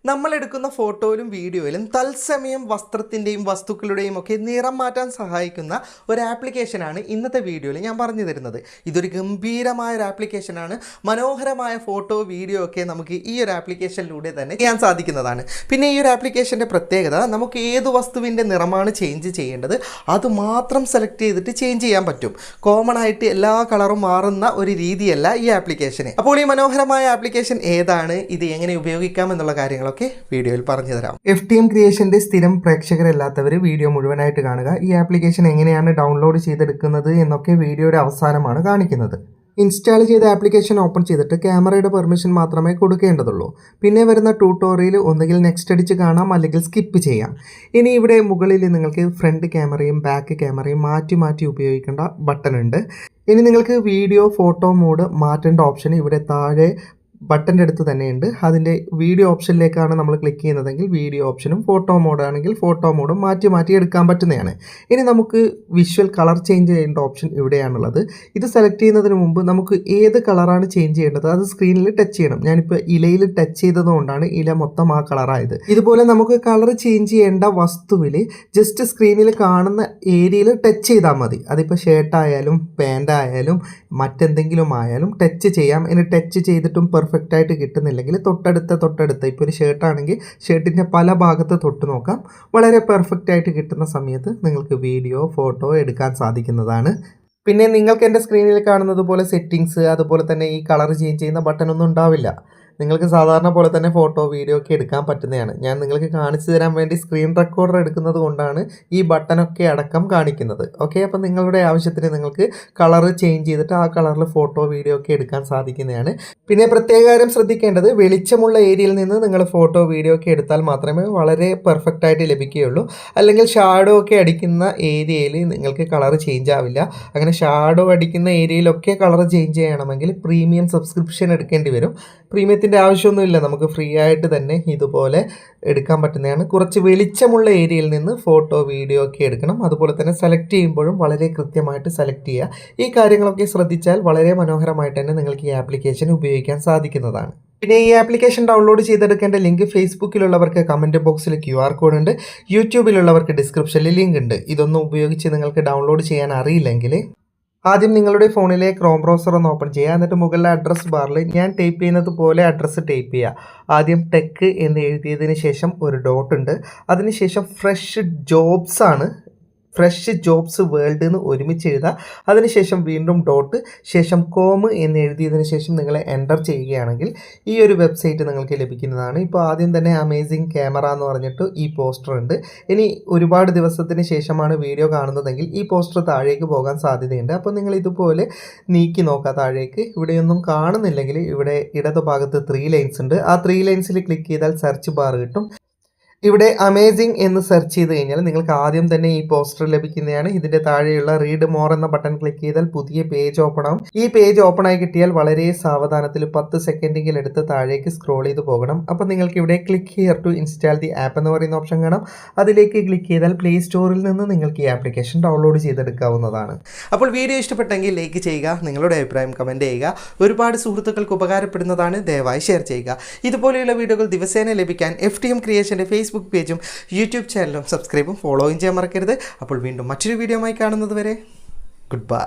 നമ്മളെടുക്കുന്ന ഫോട്ടോയിലും വീഡിയോയിലും തത്സമയം വസ്ത്രത്തിൻ്റെയും വസ്തുക്കളുടെയും ഒക്കെ നിറം മാറ്റാൻ സഹായിക്കുന്ന ഒരു ആപ്ലിക്കേഷനാണ് ഇന്നത്തെ വീഡിയോയിൽ ഞാൻ പറഞ്ഞു തരുന്നത്. ഇതൊരു ഗംഭീരമായ ഒരു ആപ്ലിക്കേഷനാണ്. മനോഹരമായ ഫോട്ടോ വീഡിയോ ഒക്കെ നമുക്ക് ഈ ഒരു ആപ്ലിക്കേഷനിലൂടെ തന്നെ ചെയ്യാൻ സാധിക്കുന്നതാണ്. പിന്നെ ഈ ഒരു ആപ്ലിക്കേഷൻ്റെ പ്രത്യേകത, നമുക്ക് ഏത് വസ്തുവിൻ്റെ നിറമാണ് ചേഞ്ച് ചെയ്യേണ്ടത് അത് മാത്രം സെലക്ട് ചെയ്തിട്ട് ചേഞ്ച് ചെയ്യാൻ പറ്റും. കോമൺ ആയിട്ട് എല്ലാ കളറും മാറുന്ന ഒരു രീതിയല്ല ഈ ആപ്ലിക്കേഷന്. അപ്പോൾ ഈ മനോഹരമായ ആപ്ലിക്കേഷൻ ഏതാണ്, ഇത് എങ്ങനെ ഉപയോഗിക്കാം എന്നുള്ള കാര്യങ്ങളൊക്കെ വീഡിയോയിൽ പറഞ്ഞു തരാം. FTM ക്രിയേഷന്റെ സ്ഥിരം പ്രേക്ഷകരല്ലാത്തവർ വീഡിയോ മുഴുവനായിട്ട് കാണുക. ഈ ആപ്ലിക്കേഷൻ എങ്ങനെയാണ് ഡൗൺലോഡ് ചെയ്തെടുക്കുന്നത് എന്നൊക്കെ വീഡിയോയുടെ അവസാനമാണ് കാണിക്കുന്നത്. ഇൻസ്റ്റാൾ ചെയ്ത ആപ്ലിക്കേഷൻ ഓപ്പൺ ചെയ്തിട്ട് ക്യാമറയുടെ പെർമിഷൻ മാത്രമേ കൊടുക്കേണ്ടതുള്ളൂ. പിന്നെ വരുന്ന ട്യൂട്ടോറിയൽ ഒന്നുകിൽ നെക്സ്റ്റ് അടിച്ച് കാണാം, അല്ലെങ്കിൽ സ്കിപ്പ് ചെയ്യാം. ഇനി ഇവിടെ മുകളിൽ നിങ്ങൾക്ക് ഫ്രണ്ട് ക്യാമറയും ബാക്ക് ക്യാമറയും മാറ്റി മാറ്റി ഉപയോഗിക്കേണ്ട ബട്ടൺ ഉണ്ട്. ഇനി നിങ്ങൾക്ക് വീഡിയോ ഫോട്ടോ മോഡ് മാറ്റേണ്ട ഓപ്ഷൻ ഇവിടെ താഴെ ബട്ടൻ്റെ അടുത്ത് തന്നെയുണ്ട്. അതിൻ്റെ വീഡിയോ ഓപ്ഷനിലേക്കാണ് നമ്മൾ ക്ലിക്ക് ചെയ്യുന്നതെങ്കിൽ വീഡിയോ ഓപ്ഷനും ഫോട്ടോ മോഡാണെങ്കിൽ ഫോട്ടോ മോഡും മാറ്റി മാറ്റി എടുക്കാൻ പറ്റുന്നതാണ്. ഇനി നമുക്ക് വിഷ്വൽ കളർ ചേഞ്ച് ചെയ്യേണ്ട ഓപ്ഷൻ ഇവിടെയാണുള്ളത്. ഇത് സെലക്ട് ചെയ്യുന്നതിന് മുമ്പ് നമുക്ക് ഏത് കളറാണ് ചേഞ്ച് ചെയ്യേണ്ടത് അത് സ്ക്രീനിൽ ടച്ച് ചെയ്യണം. ഞാനിപ്പോൾ ഇലയിൽ ടച്ച് ചെയ്തതുകൊണ്ടാണ് ഇല മൊത്തം ആ കളറായത്. ഇതുപോലെ നമുക്ക് കളർ ചേഞ്ച് ചെയ്യേണ്ട വസ്തുവിൽ ജസ്റ്റ് സ്ക്രീനിൽ കാണുന്ന ഏരിയയിൽ ടച്ച് ചെയ്താൽ മതി. അതിപ്പോൾ ഷർട്ടായാലും പാൻ്റായാലും മറ്റെന്തെങ്കിലും ആയാലും ടച്ച് ചെയ്യാം. ഇനി ടച്ച് ചെയ്തിട്ടും പെർഫെക്റ്റ് ആയിട്ട് കിട്ടുന്നില്ലെങ്കിൽ തൊട്ടടുത്ത ഇപ്പോൾ ഒരു ഷർട്ടാണെങ്കിൽ ഷർട്ടിൻ്റെ പല ഭാഗത്ത് തൊട്ട് നോക്കാം. വളരെ പെർഫെക്റ്റ് ആയിട്ട് കിട്ടുന്ന സമയത്ത് നിങ്ങൾക്ക് വീഡിയോ ഫോട്ടോ എടുക്കാൻ സാധിക്കുന്നതാണ്. പിന്നെ നിങ്ങൾക്ക് എൻ്റെ സ്ക്രീനിൽ കാണുന്നത് പോലെ സെറ്റിങ്സ് അതുപോലെ തന്നെ ഈ കളർ ചേഞ്ച് ചെയ്യുന്ന ബട്ടണൊന്നും ഉണ്ടാവില്ല. നിങ്ങൾക്ക് സാധാരണ പോലെ തന്നെ ഫോട്ടോ വീഡിയോ ഒക്കെ എടുക്കാൻ പറ്റുന്നതാണ്. ഞാൻ നിങ്ങൾക്ക് കാണിച്ചു തരാൻ വേണ്ടി സ്ക്രീൻ റെക്കോർഡർ എടുക്കുന്നത് കൊണ്ടാണ് ഈ ബട്ടണൊക്കെ അടക്കം കാണിക്കുന്നത്. ഓക്കെ, അപ്പം നിങ്ങളുടെ ആവശ്യത്തിന് നിങ്ങൾക്ക് കളർ ചേഞ്ച് ചെയ്തിട്ട് ആ കളറിൽ ഫോട്ടോ വീഡിയോ ഒക്കെ എടുക്കാൻ സാധിക്കുന്നതാണ്. പിന്നെ പ്രത്യേക കാര്യം ശ്രദ്ധിക്കേണ്ടത്, വെളിച്ചമുള്ള ഏരിയയിൽ നിന്ന് നിങ്ങൾ ഫോട്ടോ വീഡിയോ ഒക്കെ എടുത്താൽ മാത്രമേ വളരെ പെർഫെക്റ്റ് ആയിട്ട് ലഭിക്കുകയുള്ളൂ. അല്ലെങ്കിൽ ഷാഡോ ഒക്കെ അടിക്കുന്ന ഏരിയയിൽ നിങ്ങൾക്ക് കളർ ചേഞ്ച് ആവില്ല. അങ്ങനെ ഷാഡോ അടിക്കുന്ന ഏരിയയിലൊക്കെ കളർ ചേഞ്ച് ചെയ്യണമെങ്കിൽ പ്രീമിയം സബ്സ്ക്രിപ്ഷൻ എടുക്കേണ്ടി വരും. പ്രീമിയത്തിൻ്റെ ആവശ്യമൊന്നുമില്ല, നമുക്ക് ഫ്രീ ആയിട്ട് തന്നെ ഇതുപോലെ എടുക്കാൻ പറ്റുന്നതാണ്. കുറച്ച് വെളിച്ചമുള്ള ഏരിയയിൽ നിന്ന് ഫോട്ടോ വീഡിയോ ഒക്കെ എടുക്കണം. അതുപോലെ തന്നെ സെലക്ട് ചെയ്യുമ്പോഴും വളരെ കൃത്യമായിട്ട് സെലക്ട് ചെയ്യുക. ഈ കാര്യങ്ങളൊക്കെ ശ്രദ്ധിച്ചാൽ വളരെ മനോഹരമായിട്ട് തന്നെ നിങ്ങൾക്ക് ഈ ആപ്ലിക്കേഷൻ ഉപയോഗിക്കാൻ സാധിക്കുന്നതാണ്. പിന്നെ ഈ ആപ്ലിക്കേഷൻ ഡൗൺലോഡ് ചെയ്തെടുക്കേണ്ട ലിങ്ക് ഫേസ്ബുക്കിലുള്ളവർക്ക് കമൻറ്റ് ബോക്സിൽ QR കോഡ് ഉണ്ട്, യൂട്യൂബിലുള്ളവർക്ക് ഡിസ്ക്രിപ്ഷനിൽ ലിങ്ക് ഉണ്ട്. ഇതൊന്നും ഉപയോഗിച്ച് നിങ്ങൾക്ക് ഡൗൺലോഡ് ചെയ്യാൻ അറിയില്ലെങ്കിൽ ആദ്യം നിങ്ങളുടെ ഫോണിലെ ക്രോം ബ്രൗസർ ഒന്ന് ഓപ്പൺ ചെയ്യുക. എന്നിട്ട് മുകളിലെ അഡ്രസ് ബാറിൽ ഞാൻ ടൈപ്പ് ചെയ്യുന്നത് പോലെ അഡ്രസ്സ് ടൈപ്പ് ചെയ്യുക. ആദ്യം ടെക്ക് എന്ന് എഴുതിയതിന് ശേഷം ഒരു ഡോട്ട് ഉണ്ട്. അതിനുശേഷം ഫ്രഷ് ജോബ്സ് വേൾഡ് എന്ന് ഒരുമിച്ച് എഴുതുക. അതിനുശേഷം വീണ്ടും ഡോട്ട് ശേഷം കോം എന്ന് എഴുതിയതിന് ശേഷം നിങ്ങൾ എൻ്റർ ചെയ്യുകയാണെങ്കിൽ ഈ ഒരു വെബ്സൈറ്റ് നിങ്ങൾക്ക് ലഭിക്കുന്നതാണ്. ഇപ്പോൾ ആദ്യം തന്നെ അമേസിങ് ക്യാമറ എന്ന് പറഞ്ഞിട്ട് ഈ പോസ്റ്റർ ഉണ്ട്. ഇനി ഒരുപാട് ദിവസത്തിന് ശേഷമാണ് വീഡിയോ കാണുന്നതെങ്കിൽ ഈ പോസ്റ്റർ താഴേക്ക് പോകാൻ സാധ്യതയുണ്ട്. അപ്പോൾ നിങ്ങൾ ഇതുപോലെ നീക്കി നോക്കുക താഴേക്ക്. ഇവിടെയൊന്നും കാണുന്നില്ലെങ്കിൽ ഇവിടെ ഇടതുഭാഗത്ത് 3 ലൈൻസ് ഉണ്ട്. ആ 3 ലൈൻസിൽ ക്ലിക്ക് ചെയ്താൽ സെർച്ച് ബാർ കിട്ടും. ഇവിടെ അമേസിങ് എന്ന് സെർച്ച് ചെയ്ത് കഴിഞ്ഞാൽ നിങ്ങൾക്ക് ആദ്യം തന്നെ ഈ പോസ്റ്റർ ലഭിക്കുന്നതാണ്. ഇതിൻ്റെ താഴെയുള്ള റീഡ് മോർ എന്ന ബട്ടൺ ക്ലിക്ക് ചെയ്താൽ പുതിയ പേജ് ഓപ്പൺ ആവും. ഈ പേജ് ഓപ്പൺ ആയി കിട്ടിയാൽ വളരെ സാവധാനത്തിൽ 10 സെക്കൻഡെങ്കിലും എടുത്ത് താഴേക്ക് സ്ക്രോൾ ചെയ്ത് പോകണം. അപ്പോൾ നിങ്ങൾക്ക് ഇവിടെ click here to install the app എന്ന് പറയുന്ന ഓപ്ഷൻ കാണാം. അതിലേക്ക് ക്ലിക്ക് ചെയ്താൽ പ്ലേ സ്റ്റോറിൽ നിന്ന് നിങ്ങൾക്ക് ഈ ആപ്ലിക്കേഷൻ ഡൗൺലോഡ് ചെയ്തെടുക്കാവുന്നതാണ്. അപ്പോൾ വീഡിയോ ഇഷ്ടപ്പെട്ടെങ്കിൽ ലൈക്ക് ചെയ്യുക, നിങ്ങളുടെ അഭിപ്രായം കമൻറ്റ് ചെയ്യുക. ഒരുപാട് സുഹൃത്തുക്കൾക്ക് ഉപകാരപ്പെടുന്നതാണ്, ദയവായി ഷെയർ ചെയ്യുക. ഇതുപോലെയുള്ള വീഡിയോകൾ ദിവസേന ലഭിക്കാൻ FTM ക്രിയേഷൻ്റെ ഫേസ്ബുക്ക് പേജും യൂട്യൂബ് ചാനലും സബ്സ്ക്രൈബും ഫോളോയും ചെയ്യാൻ മറക്കരുത്. അപ്പോൾ വീണ്ടും മറ്റൊരു വീഡിയോയുമായി കാണുന്നത് വരെ ഗുഡ് ബൈ.